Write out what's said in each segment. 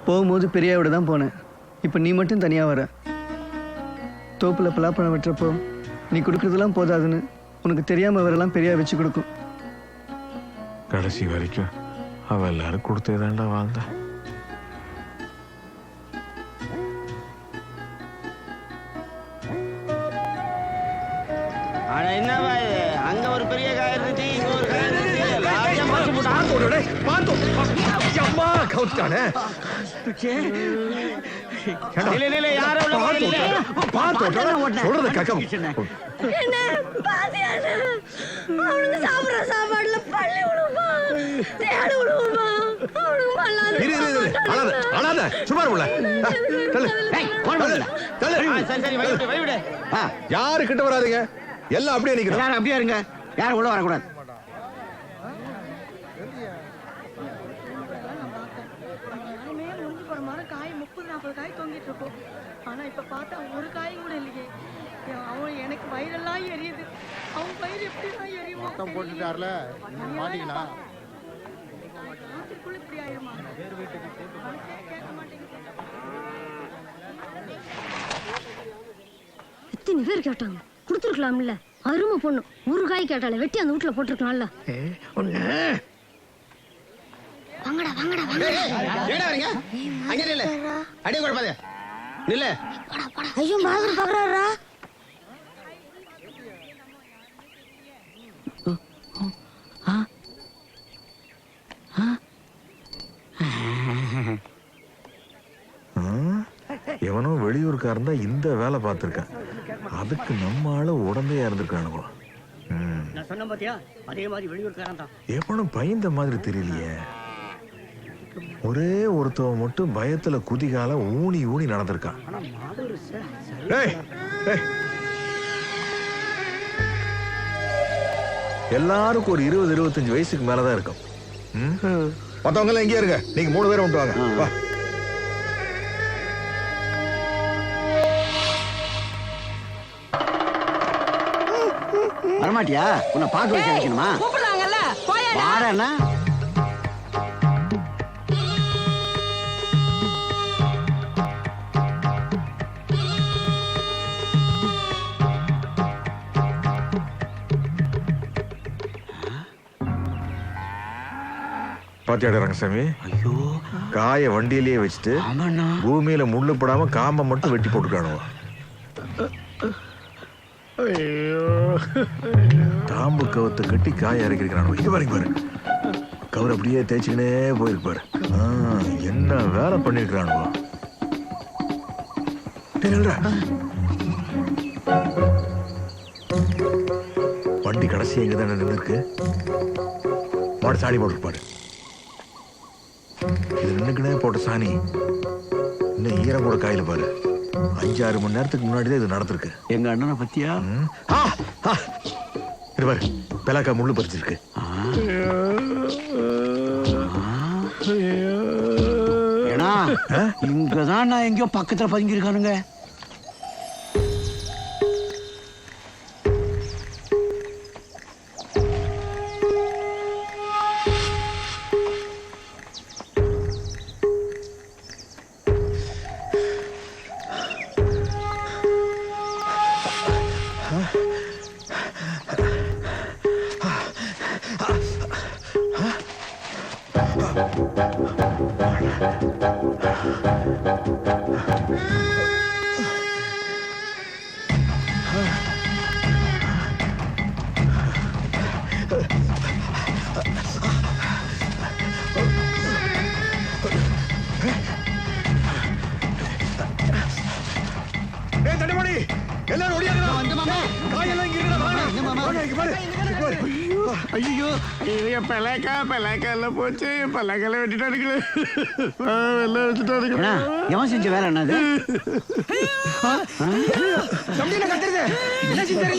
போகும்போது பெரியாவோட தான் போனேன். இப்போ நீ மட்டும் தனியாக வர. தோப்பில் பலாப்பழம் வெட்டுறப்போ நீ கொடுக்குறதெல்லாம் போதாதுன்னு உனக்கு தெரியாமல் அவரெல்லாம் பெரியா வச்சு கொடுக்கும். கடைசி வரைக்கும் அவ எல்லாரும் கொடுத்தேதான்டா வாழ்ந்தா. என்னவா அங்க ஒரு பெரிய காய் இருந்துச்சு, இங்க ஒரு காய் இருந்துச்சு. யாரு கிட்ட வராதுங்க, எல்லாம் அப்படியே நிக்கிறோம். அப்படியே இருங்க, யாரும் உள்ள வரக்கூடாது. காய் 30-40 காய் தொங்கிட்டு இருக்கும். ஆனா இப்ப பார்த்தா ஒரு காய் கூட இல்லையே. அவன் எனக்கு வயிறெல்லாம் எரியுது. அவன் வயிறு எப்படிதான் எரியுமோ. போட்டுட்டார்ல, மாட்டிக்கலாம். இப்படி ஆயிருமா? கேட்க மாட்டேங்குது. எத்தனை பேர் கேட்டாங்க, கொடுத்துருக்கலாம்ல. அருமை பொண்ணு ஒரு காய் கேட்டாலே வெட்டி அந்த வீட்டுல போட்டுருக்கலாம்ல. வாங்கடா வாங்கடா வாங்கடா. ஏடா வரீங்க? அங்க நில்லு. அடியே குழப்பாதே. நில்லு. ஐயோ மாதிரி பாக்குறாரா? எவனோ வெளியூருக்கா இருந்தா இந்த வேலை பார்த்திருக்கான். அதுக்கு நம்ம ஆளு உடந்தையா இருந்திருக்கானுவோ. நான் சொன்ன பாத்தியா, அதே மாதிரி வெளியூர்காரன் தான். எவனும் பயந்த மாதிரி தெரியலையே. ஒரே ஒருத்தவன் மட்டும் பயத்துல குதிகால ஊனி ஊனி நடந்திருக்கான். எல்லாருக்கும் ஒரு 20-25 வயசுக்கு மேலதான் இருக்கும். மத்தவங்க எல்லாம் எங்கேயா இருக்க, நீங்க 3 பேரும் விட்டு வாங்க. வரமாட்டியா? உன்னை பார்க்க வச்சு அடிக்கணுமா? வாரேன்னா பாத்தியாட ரங்கசாமி, ஐயோ காய வண்டியிலேயே வச்சுட்டு பூமியில முள்ளு படாம காம்ப மட்டும் வெட்டி போட்டுக்கானுவோ. தாம்பு கவத்தை கட்டி காய இறக்கிருக்கிறானோ. இது பாருங்க பாரு, கவர் அப்படியே தேய்ச்சிக்கினே போயிருக்கு பாரு. என்ன வேலை பண்ணிருக்கிறானுவோ. வண்டி கடைசி எங்கதானே நின்று இருக்கு. மாடு சாணி போட்டுருப்பாரு. இது நின்னுக்குனே போட்ட சாணி இன்னும் ஈரம் கூட காயில பாரு. 5-6 மணி நேரத்துக்கு முன்னாடிதான் இது நடந்திருக்கு. எங்க அண்ணனை பத்தியா? இது பாரு, பெலாக்கா முள்ளு பறிச்சிருக்கு. ஏன்னா இங்கதான் நான் எங்கேயோ பக்கத்துல பதுங்கி இருக்கானுங்க. ஐயோ பலாக்கால போச்சு. பலாக்கால வெட்டிட்டாருங்களே. எவன் செஞ்ச வேலை என்னது? என்ன செஞ்சாரு?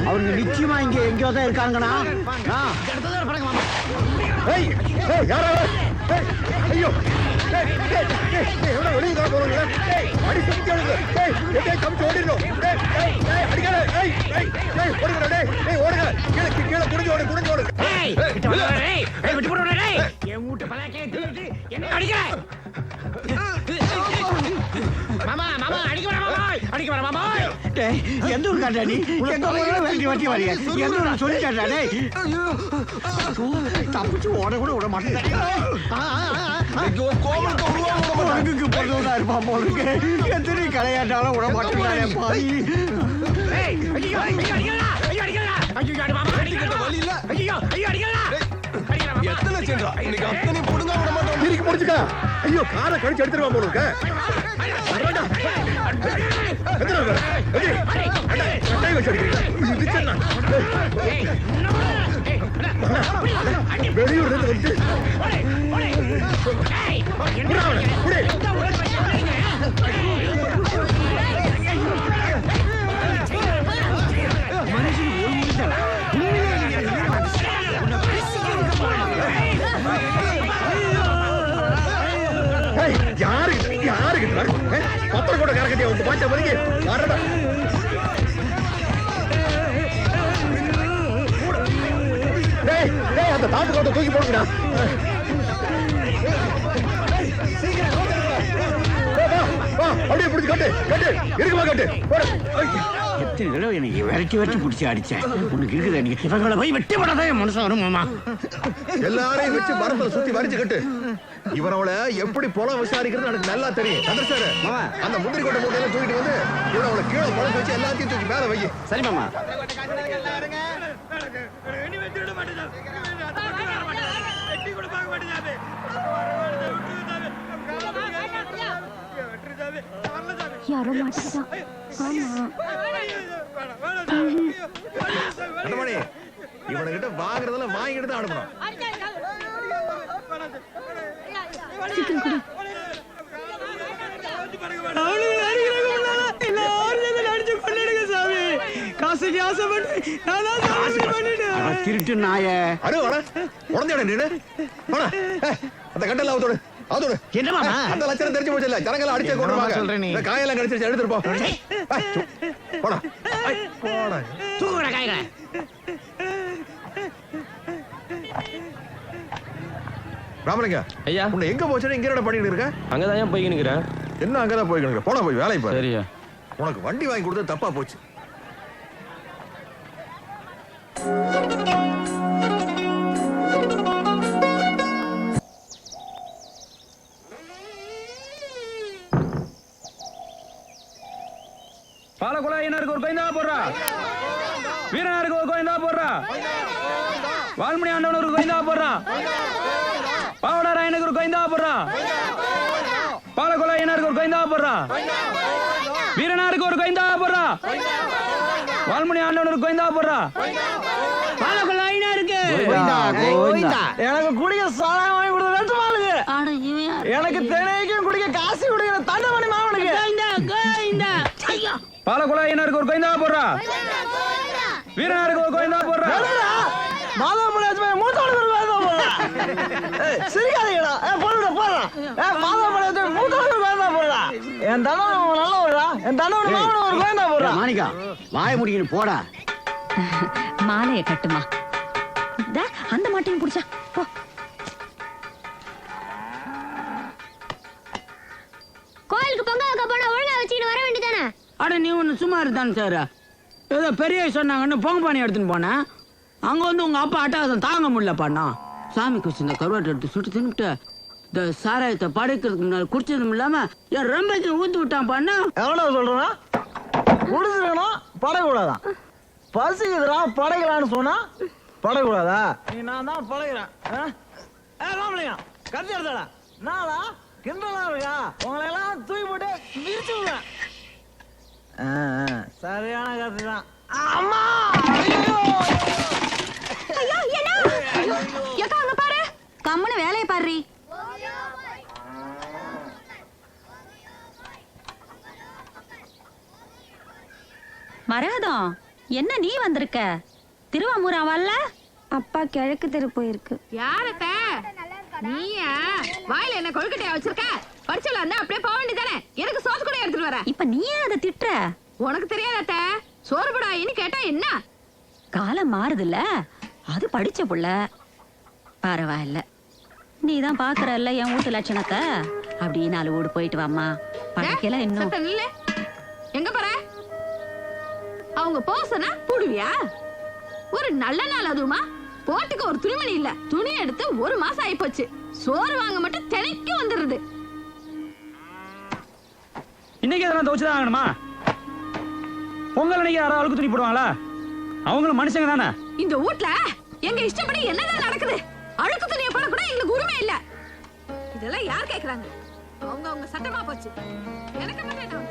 அவருக்கு நிச்சயமா இங்க எங்கேயோ தான் இருக்காங்கண்ணா. வெளியே விட்டு போடுறா டேய். என் மூட்டை பலாக்கே தூக்கிட்டு என்ன அடிக்கிற? மாமா மாமா அடிக்க வர மாமா, அடிக்க வர மாமா. டேய் எந்த ஊர் காட்டா நீ? எங்க ஊர்ல வெட்டி வெட்டி வரீங்க. எந்த ஊர் சொல்லிட்டாடா டேய். தப்பிச்சு ஓட கூட விட மாட்டேன். ஐயோ கோமலுக்கு உருவாங்க உனக்கு போடுறதா இருப்பா போலுக்கு. எத்தனை கலையாட்டாலும் விட மாட்டேங்கிறானே பாய். ஏய் ஐயோ அடிக்கடா. ஐயோ அடிக்கடா. ஐயோ அடி மாமா அடிக்கடா. வலி இல்ல. ஐயோ அடிக்கடா. அடிக்கடா மாமா. எத்தனை சென்றா இன்னைக்கு அத்தனை போடுங்க விட மாட்டோம். இருக்கு முடிச்சுக்க. ஐயோ காரை கடிச்சு எடுத்துருவா போல இருக்க. வரடா. எத்தனை பேர்? ஏய் கட்டை வச்சு அடிக்கிறீங்க. இது சென்னா. ஏய் வெளியூர்ல இருந்து வந்து ஏய் புடி புடி. யாருக்கு பத்திர கூட கரக்கட்டியா வந்து பாச்சா மதிக்கு வரடா. டேய் டேய் அந்த தாத்து கோட்டை தூக்கி போடுங்கடா. அப்படியே பிடிச்சி கட்டு கட்டு இருக்குமா கட்டு போடு. எத்தனை தடவை எனக்கு விரட்டி பிடிச்சி அடிச்சேன். உனக்கு இருக்குது நீ இவங்களை போய் வெட்டி போடாதான் என் மனசு வரும் மாமா. எல்லாரையும் வச்சு மரத்துல சுத்தி வரிச்சு கட்டு. இவனோட எப்படி பொலம் விசாரிக்கிறது எனக்கு நல்லா தெரியும். சந்திரசாரு அந்த முந்திரி கொட்டை மூட்டையெல்லாம் தூக்கிட்டு வந்து இவனோட கீழே பொலம் வச்சு எல்லாத்தையும் தூக்கி மேல வை. சரி மாமா. யாரோ மாட்டிக்கிட்டான். அண்ணமணி இவனுக்கிட்ட வாங்குறதெல்லாம் வாங்கிட்டு தான் அனுப்பணும். சீக்கிரம் கொடு. திருட்டு நாய உடனே நின்று அந்த கட்டெல்லாம் அவத்தோடு அதோடு என்ன மாமா அந்த லட்சணம் தெரிஞ்சு போச்சு இல்ல. ஜனங்களை அடிச்சே கொண்டு சொல்றேன் நீ. காயெல்லாம் கடிச்சிருச்சு எடுத்துட்டு போ. போடா போடா தூக்குற காய்களை. ராமலிங்க ஐயா உன்னை எங்க போச்சு இங்க என்ன பண்ணிட்டு இருக்க? அங்கதான் போய்க்கு நிக்கிறேன். என்ன அங்கதான் போய்க்கு போனா போய் வேலைக்கு பாரு. சரியா உனக்கு வண்டி வாங்கி கொடுத்தது தப்பா போச்சு. பாலகுலாயினருக்கு ஒரு கோயந்தா போடுறா. வீரனாருக்கு ஒரு கோயந்தா போடுறா. வால்மணி ஆண்டவனுக்கு ஒரு கோயந்தா போடுறா. பாவடராயனுக்கு ஒரு கோயந்தா போடுறா. பாலகுலாயினருக்கு ஒரு கோயந்தா போடுறா. வீரனாருக்கு ஒரு கோயந்தா போடுறா. வால்மணி ஆண்டவனுக்கு கோயந்தா போடுறா. பாலகுலாயினருக்கு எனக்கு குடிக்க சாராயம் வாங்கி கொடுத்த ரெண்டு மாளுக்கு. எனக்கு தினைக்கும் குடிக்க காசு குடிக்கிற தண்டமணி மாவனுக்கு. பாலகுலாயினருக்கு ஒரு கோயந்தா போடுறா. வீரனாருக்கு ஒரு கோயந்தா போடுறா. சிரிக்காதீங்கடா. போடுறா போடுறா. போடுறா. என் தண்டவன் நல்ல விடுறா. என் தண்டவன் மாவன ஒரு கோயந்தா போடுறா. மாணிக்கா வாய முடிக்கணும் போடா. மாலையை கட்டுமா. அந்த மாட்டையும் பிடிச்சா போ. கோயிலுக்கு பொங்க வைக்க போனா ஒழுங்கா வச்சுக்கிட்டு வர வேண்டியதானே. அட நீ ஒன்று சும்மா இருந்தான் சார். ஏதோ பெரிய சொன்னாங்கன்னு பொங்க பானை எடுத்துன்னு போனேன். அங்கே வந்து உங்கள் அப்பா அட்டாசம் தாங்க முடியலப்பாண்ணா. சாமிக்கு வச்சு இந்த கருவாட்டை எடுத்து சுட்டு தின்னுட்டு இந்த சாராயத்தை படைக்கிறதுக்கு முன்னாடி குடிச்சதும் இல்லாமல் என் ரொம்பக்கு ஊற்றி விட்டான் பாண்ணா. எவ்வளோ சொல்றேன்னா குடிச்சிருக்கணும் படக்கூடாதான். பசிக்குதுரா படைக்கலான்னு சொன்னா படக்கூடாதா? நீ நான் தான் படைக்கிறேன். கருத்து எடுத்தாடா நாளா கிண்டலா இருக்கா? உங்களை எல்லாம் தூக்கி போட்டு விரிச்சு விடுவேன். சரியான கருத்து தான். அம்மா பாரு கம்முன்னு வேலையை பாரு. மரகதம் என்ன நீ வந்திருக்க? திருவாமூரா வரல? அப்பா கிழக்கு தெரு போயிருக்கு. யாரத்த நீயா? வாயில என்ன கொழுக்கட்டையா வச்சிருக்க? படிச்சல இருந்தா அப்படியே போக வேண்டியதானே. எனக்கு சோத்து கூட எடுத்துட்டு வர. இப்ப நீ ஏன் அதை திட்டுற? உனக்கு தெரியாதத்த சோறு படாயின்னு கேட்டா என்ன? காலம் மாறுதுல்ல. அது படிச்ச புள்ள. பரவாயில்ல, நீ தான் பாக்குறல்ல என் வீட்டு லட்சணத்தை. அப்படியே 4 வீடு போயிட்டு வாமா. படுக்கல இன்னும். சத்தம் நில்லு. எங்க போற? அவங்க போசனா புடுவியா? ஒரு நல்ல நாள் அதுமா போட்டுக்கு ஒரு துணிமணி இல்ல. துணி எடுத்து 1 மாசம் ஆயிப்போச்சு. சோறு வாங்க மட்டும் தினைக்கு வந்துடுது. இன்னைக்கு எதனா துவச்சுதான் ஆகணுமா? பொங்கல் அன்னைக்கு யாராவது அழுக்கு துணி போடுவாங்களா? அவங்களும் மனுஷங்க தானே. இந்த வீட்ல எங்க இஷ்டப்படி என்னதான் நடக்குது? அழுக்கு துணியை போட கூட எங்களுக்கு உரிமை இல்ல. இதெல்லாம் யார் கேக்குறாங்க? அவங்க சட்டமா போச்சு. எனக்கு மட்டும் என்ன?